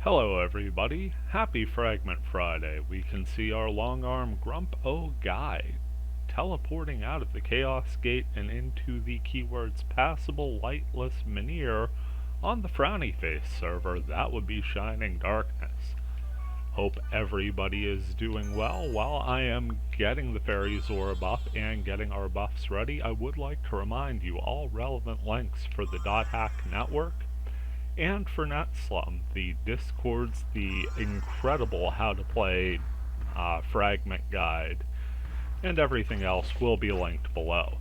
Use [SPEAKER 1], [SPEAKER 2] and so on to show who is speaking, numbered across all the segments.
[SPEAKER 1] Hello everybody, happy Fragment Friday. We can see our long-arm Grump-O guy teleporting out of the Chaos Gate and into the keywords Passable Lightless Menhir on the Frowny Face server. That would be Shining Darkness. Hope everybody is doing well. While I am getting the Fairy's Orb up and getting our buffs ready, I would like to remind you all relevant links for the .hack network and for NetSlum, the Discords, the incredible how to play Fragment guide, and everything else will be linked below.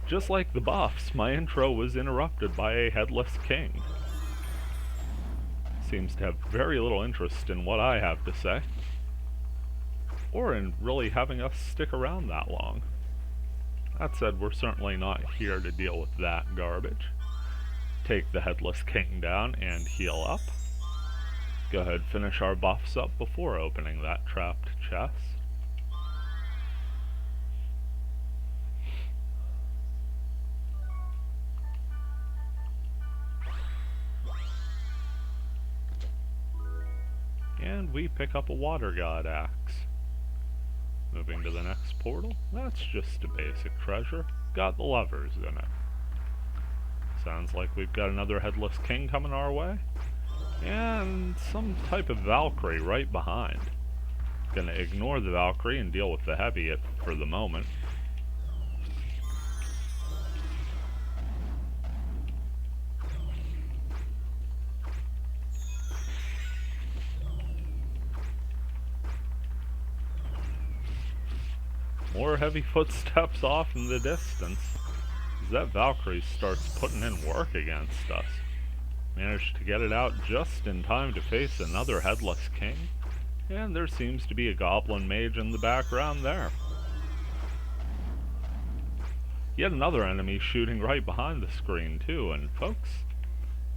[SPEAKER 1] Just like the buffs, my intro was interrupted by a headless king. Seems to have very little interest in what I have to say, or in really having us stick around that long. That said, we're certainly not here to deal with that garbage. Take the Headless King down and heal up. Go ahead, finish our buffs up before opening that trapped chest. And we pick up a Water God axe. Moving to the next portal. That's just a basic treasure. Got the levers in it. Sounds like we've got another Headless King coming our way. And some type of Valkyrie right behind. Gonna ignore the Valkyrie and deal with the heavy for the moment. More heavy footsteps off in the distance. That Valkyrie starts putting in work against us. Managed to get it out just in time to face another Headless King, and there seems to be a Goblin Mage in the background there. Yet another enemy shooting right behind the screen too, and folks,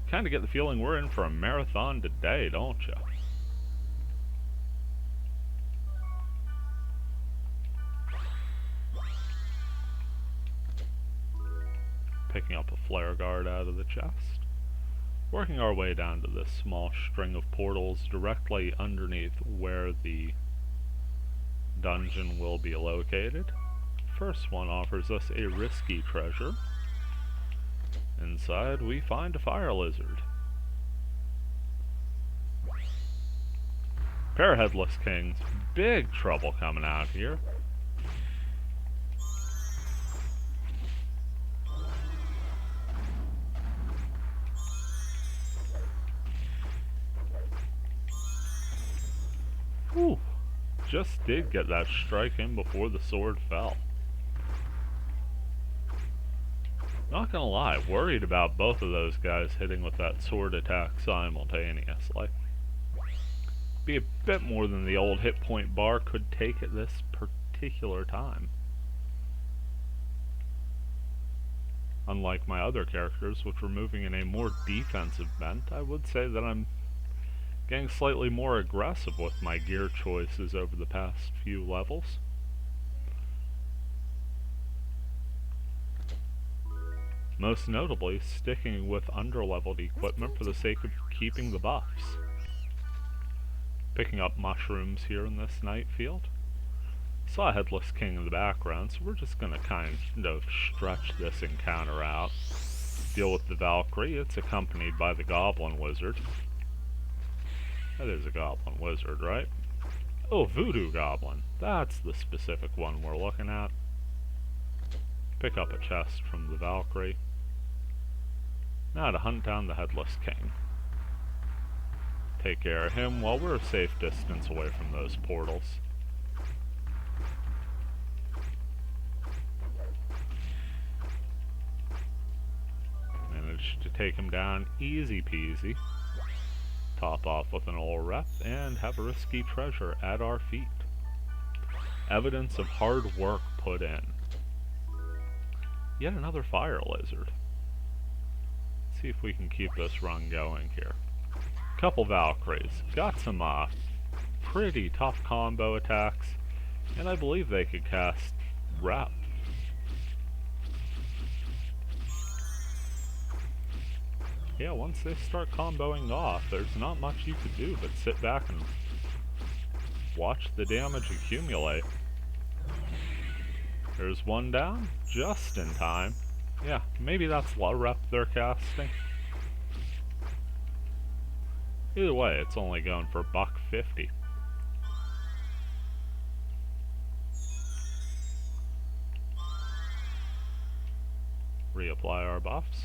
[SPEAKER 1] kinda get the feeling we're in for a marathon today, don't ya? Picking up a flare guard out of the chest. Working our way down to this small string of portals directly underneath where the dungeon will be located. First one offers us a risky treasure. Inside we find a fire lizard. Pair of Headless Kings. Big trouble coming out here. Whew, just did get that strike in before the sword fell. Not gonna lie, worried about both of those guys hitting with that sword attack simultaneously. Be a bit more than the old hit point bar could take at this particular time. Unlike my other characters, which were moving in a more defensive bent, I would say that I'm getting slightly more aggressive with my gear choices over the past few levels. Most notably, sticking with underleveled equipment for the sake of keeping the buffs. Picking up mushrooms here in this night field. Saw a Headless King in the background, so we're just gonna kind of stretch this encounter out. Deal with the Valkyrie. It's accompanied by the Goblin Wizard. That is a Goblin Wizard, right? Oh, Voodoo Goblin. That's the specific one we're looking at. Pick up a chest from the Valkyrie. Now to hunt down the Headless King. Take care of him while we're a safe distance away from those portals. Managed to take him down easy peasy. Top off with an old rep, and have a risky treasure at our feet. Evidence of hard work put in. Yet another fire lizard. Let's see if we can keep this run going here. Couple Valkyries. Got some pretty tough combo attacks, and I believe they could cast rep. Yeah, once they start comboing off, there's not much you could do but sit back and watch the damage accumulate. There's one down, just in time. Yeah, maybe that's low rep they're casting. Either way, it's only going for $1.50. Reapply our buffs.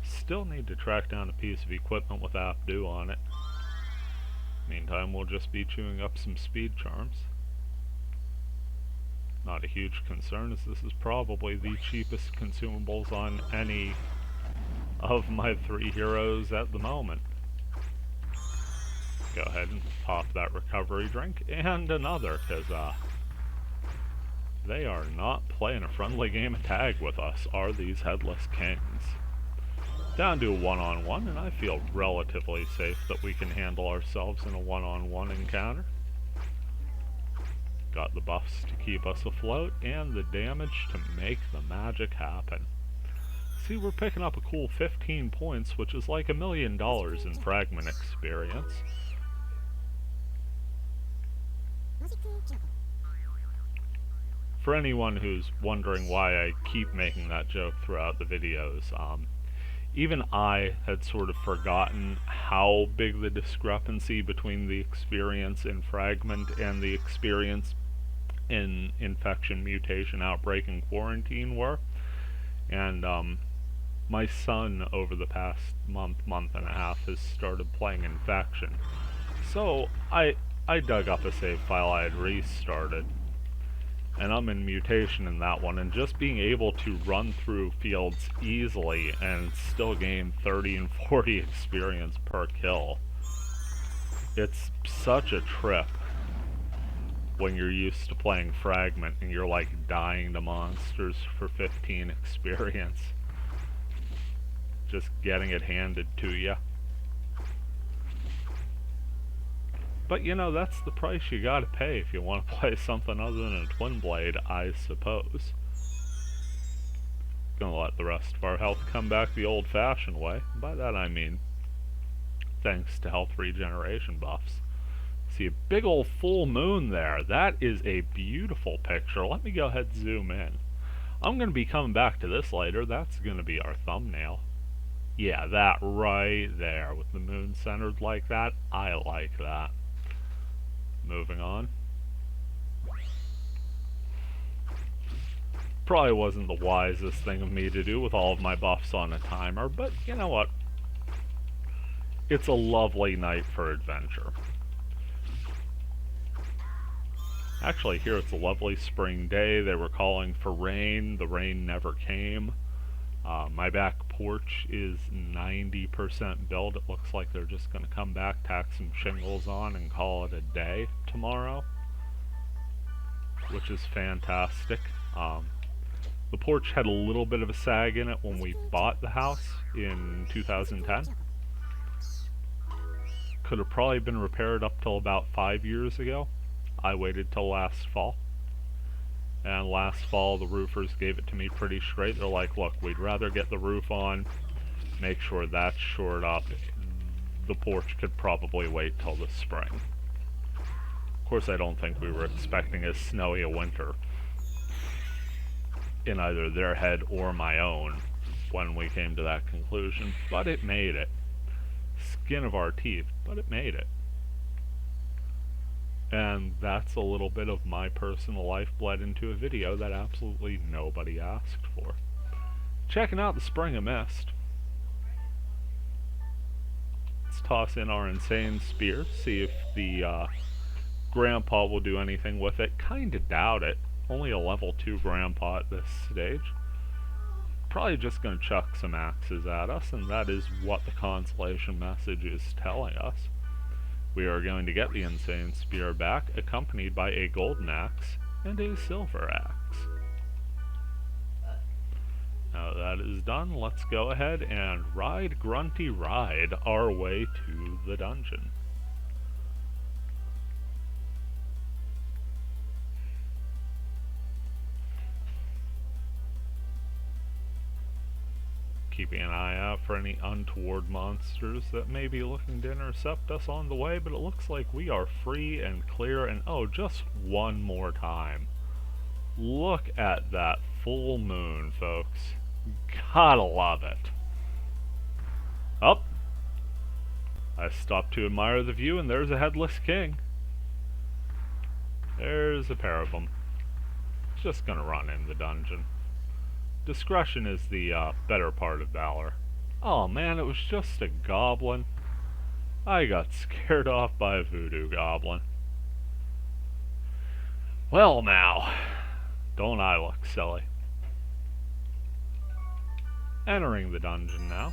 [SPEAKER 1] Still need to track down a piece of equipment with Abdu on it. Meantime, we'll just be chewing up some speed charms. Not a huge concern, as this is probably the cheapest consumables on any of my 3 heroes at the moment. Go ahead and pop that recovery drink, and another, because they are not playing a friendly game of tag with us, are these Headless Kings. Down to a one-on-one, and I feel relatively safe that we can handle ourselves in a one-on-one encounter. Got the buffs to keep us afloat, and the damage to make the magic happen. See, we're picking up a cool 15 points, which is like $1 million in Fragment experience. For anyone who's wondering why I keep making that joke throughout the videos, even I had sort of forgotten how big the discrepancy between the experience in Fragment and the experience in Infection, Mutation, Outbreak, and Quarantine were. And my son, over the past month and a half, has started playing Infection. So I dug up a save file I had restarted, and I'm in Mutation in that one, and just being able to run through fields easily and still gain 30 and 40 experience per kill. It's such a trip when you're used to playing Fragment and you're like dying to monsters for 15 experience. Just getting it handed to you. But you know, that's the price you gotta pay if you want to play something other than a Twin Blade, I suppose. Gonna let the rest of our health come back the old-fashioned way. By that I mean, thanks to health regeneration buffs. See a big old full moon there. That is a beautiful picture. Let me go ahead and zoom in. I'm gonna be coming back to this later. That's gonna be our thumbnail. Yeah, that right there with the moon centered like that. I like that. Moving on. Probably wasn't the wisest thing of me to do with all of my buffs on a timer, but you know what? It's a lovely night for adventure. Actually, here it's a lovely spring day. They were calling for rain. The rain never came. My back porch is 90% built. It looks like they're just going to come back, tack some shingles on, and call it a day tomorrow, which is fantastic. The porch had a little bit of a sag in it when we bought the house in 2010. Could have probably been repaired up till about 5 years ago. I waited till last fall. And last fall, the roofers gave it to me pretty straight. They're like, look, we'd rather get the roof on, make sure that's shored up. The porch could probably wait till the spring. Of course, I don't think we were expecting as snowy a winter in either their head or my own when we came to that conclusion, but it made it. Skin of our teeth, but it made it. And that's a little bit of my personal life bled into a video that absolutely nobody asked for. Checking out the Spring of Mist. Let's toss in our Insane Spear, see if the Grandpa will do anything with it. Kinda doubt it. Only a level 2 Grandpa at this stage. Probably just gonna chuck some axes at us, and that is what the consolation message is telling us. We are going to get the Insane Spear back, accompanied by a golden axe and a silver axe. Now that is done, let's go ahead and ride Grunty Ride our way to the dungeon. Keeping an eye out for any untoward monsters that may be looking to intercept us on the way, but it looks like we are free and clear, and oh, just one more time. Look at that full moon, folks. Gotta love it. Up. I stopped to admire the view, and there's a headless king. There's a pair of them. Just gonna run in the dungeon. Discretion is the better part of valor. Oh man, it was just a goblin. I got scared off by a voodoo goblin. Well now, don't I look silly. Entering the dungeon now.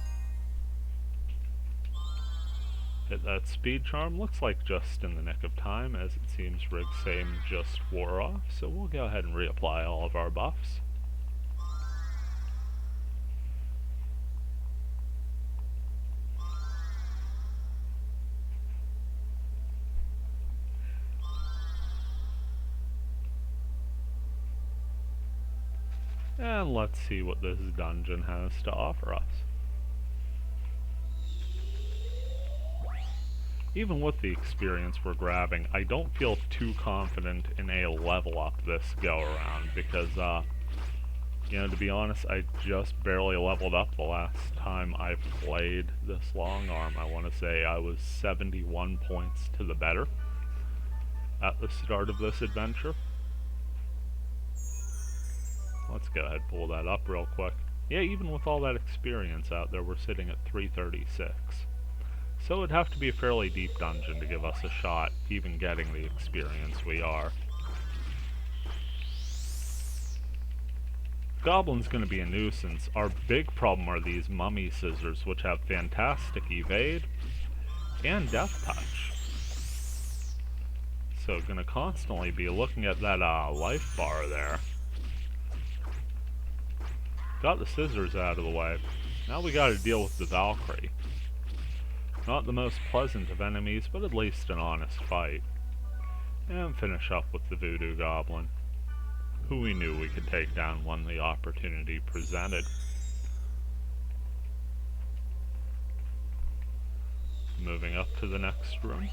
[SPEAKER 1] Hit that speed charm. Looks like just in the nick of time, as it seems Rig's same just wore off, so we'll go ahead and reapply all of our buffs. And let's see what this dungeon has to offer us. Even with the experience we're grabbing, I don't feel too confident in a level up this go around because, you know, to be honest, I just barely leveled up the last time I played this long arm. I want to say I was 71 points to the better at the start of this adventure. Let's go ahead and pull that up real quick. Yeah, even with all that experience out there, we're sitting at 336. So it'd have to be a fairly deep dungeon to give us a shot, even getting the experience we are. Goblin's gonna be a nuisance. Our big problem are these mummy scissors, which have fantastic evade and death touch. So gonna constantly be looking at that life bar there. Got the scissors out of the way. Now we gotta deal with the Valkyrie. Not the most pleasant of enemies, but at least an honest fight. And finish up with the voodoo goblin, who we knew we could take down when the opportunity presented. Moving up to the next room.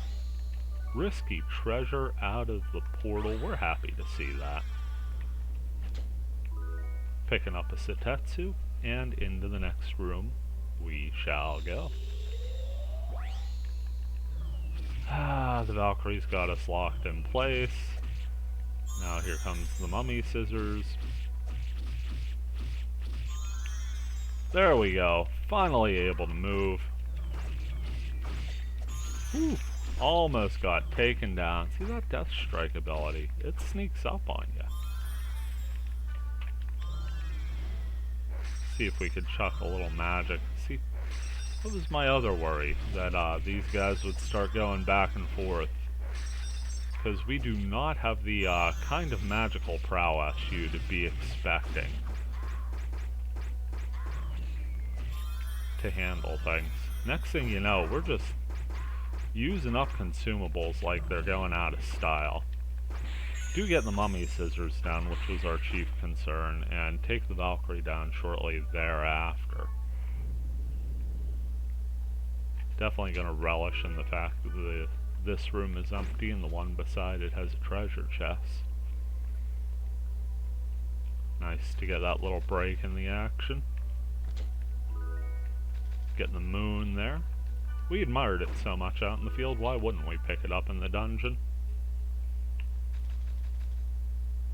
[SPEAKER 1] Risky treasure out of the portal. We're happy to see that. Picking up a Setetsu, and into the next room we shall go. The Valkyrie's got us locked in place. Now here comes the mummy scissors. There we go. Finally able to move. Whew. Almost got taken down. See that death strike ability? It sneaks up on you. See if we could chuck a little magic. See, what was my other worry? That these guys would start going back and forth. Because we do not have the kind of magical prowess you'd be expecting to handle things. Next thing you know, we're just using up consumables like they're going out of style. Do get the mummy scissors down, which was our chief concern, and take the Valkyrie down shortly thereafter. Definitely going to relish in the fact that this room is empty and the one beside it has a treasure chest. Nice to get that little break in the action. Getting the moon there. We admired it so much out in the field, why wouldn't we pick it up in the dungeon?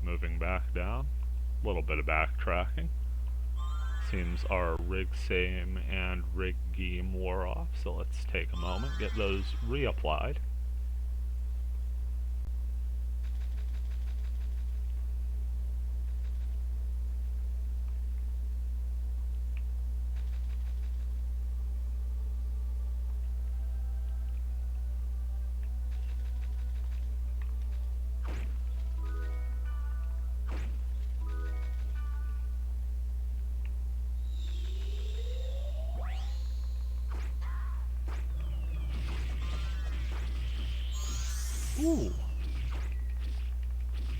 [SPEAKER 1] Moving back down, a little bit of backtracking. Seems our rig same and rig game wore off, so let's take a moment, get those reapplied. Ooh.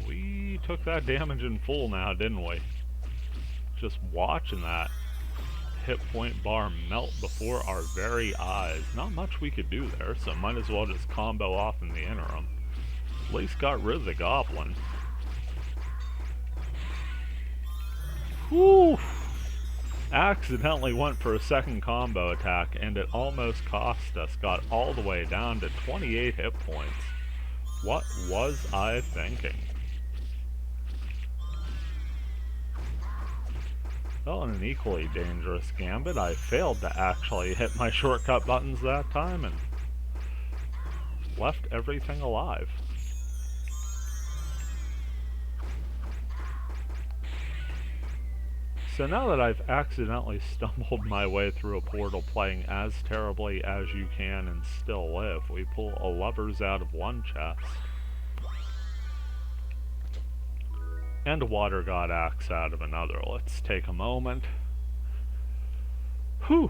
[SPEAKER 1] We took that damage in full now, didn't we? Just watching that hit point bar melt before our very eyes. Not much we could do there, so might as well just combo off in the interim. At least got rid of the goblin. Whew! Accidentally went for a second combo attack and it almost cost us. Got all the way down to 28 hit points. What was I thinking? Well, in an equally dangerous gambit, I failed to actually hit my shortcut buttons that time and left everything alive. So now that I've accidentally stumbled my way through a portal playing as terribly as you can and still live, we pull a lovers out of one chest. And a water god axe out of another. Let's take a moment. Whew!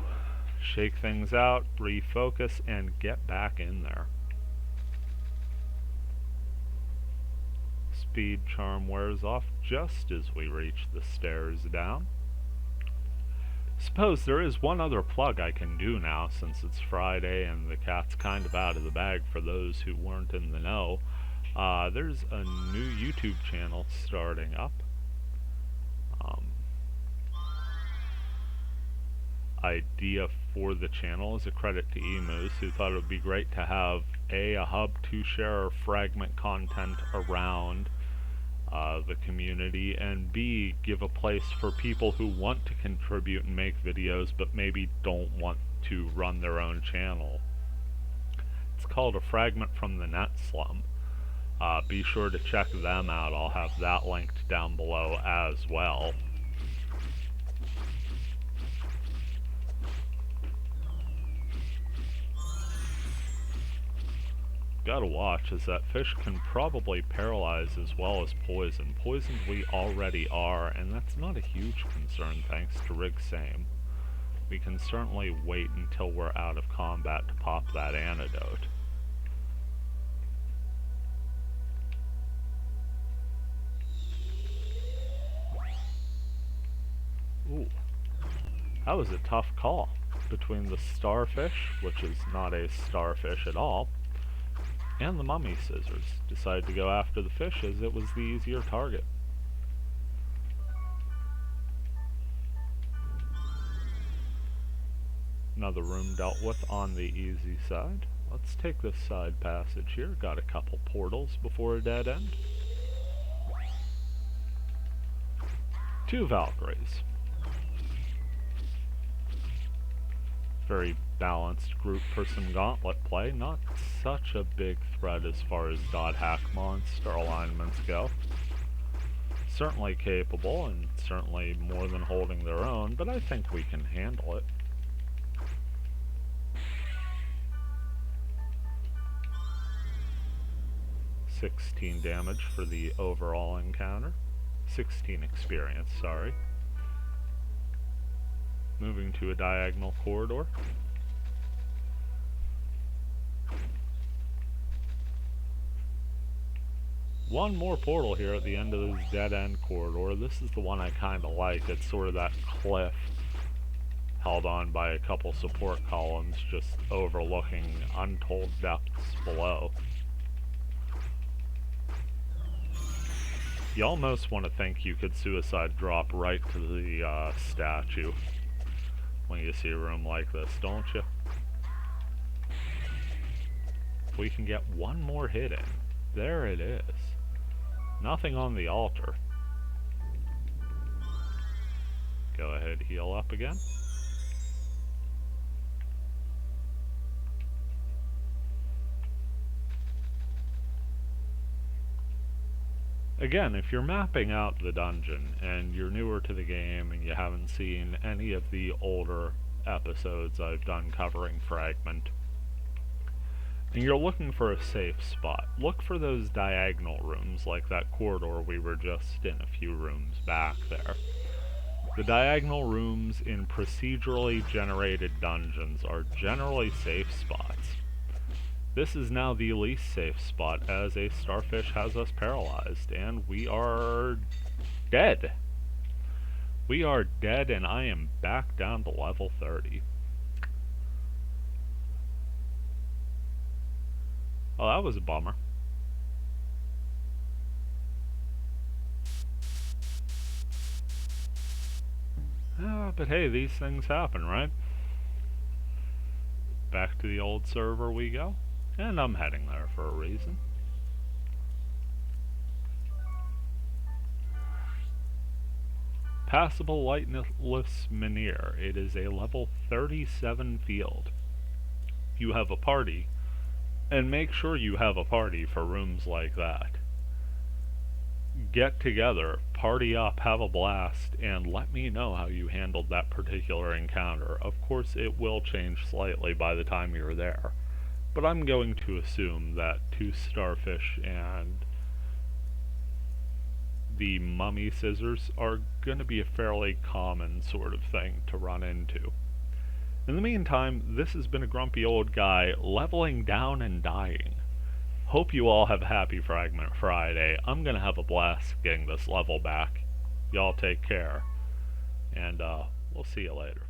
[SPEAKER 1] Shake things out, refocus, and get back in there. Speed charm wears off just as we reach the stairs down. Suppose there is one other plug I can do now since it's Friday and the cat's kind of out of the bag for those who weren't in the know. There's a new YouTube channel starting up. Idea for the channel is a credit to Emus, who thought it would be great to have a hub to share Fragment content around the community, and B, give a place for people who want to contribute and make videos but maybe don't want to run their own channel. It's called A Fragment from the Net Slum. Be sure to check them out. I'll have that linked down below as well. Gotta watch, as that fish can probably paralyze as well as poison. Poisoned we already are, and that's not a huge concern thanks to Rig Same. We can certainly wait until we're out of combat to pop that antidote. Ooh, that was a tough call between the starfish, which is not a starfish at all, and the mummy scissors. Decided to go after the fish as it was the easier target. Another room dealt with on the easy side. Let's take this side passage here. Got a couple portals before a dead end. 2 Valkyries. Very balanced group for some gauntlet play. Not such a big threat as far as dot hack monster alignments go. Certainly capable and certainly more than holding their own, but I think we can handle it. $16 damage for the overall encounter. 16 experience, sorry. Moving to a diagonal corridor. One more portal here at the end of this dead-end corridor. This is the one I kind of like. It's sort of that cliff held on by a couple support columns just overlooking untold depths below. You almost want to think you could suicide drop right to the statue when you see a room like this, don't you? If we can get one more hit in. There it is. Nothing on the altar. Go ahead, heal up again. Again, if you're mapping out the dungeon and you're newer to the game and you haven't seen any of the older episodes I've done covering Fragment, and you're looking for a safe spot, look for those diagonal rooms like that corridor we were just in a few rooms back there. The diagonal rooms in procedurally generated dungeons are generally safe spots. This is now the least safe spot, as a starfish has us paralyzed, and we are dead. We are dead and I am back down to level 30. Oh, that was a bummer. But hey, these things happen, right? Back to the old server we go. And I'm heading there for a reason. Passable Lightless Minear. It is a level 37 field. You have a party, and make sure you have a party for rooms like that. Get together, party up, have a blast, and let me know how you handled that particular encounter. Of course, it will change slightly by the time you're there, but I'm going to assume that 2 starfish and the mummy scissors are going to be a fairly common sort of thing to run into. In the meantime, this has been a grumpy old guy leveling down and dying. Hope you all have a happy Fragment Friday. I'm gonna have a blast getting this level back. Y'all take care, and we'll see you later.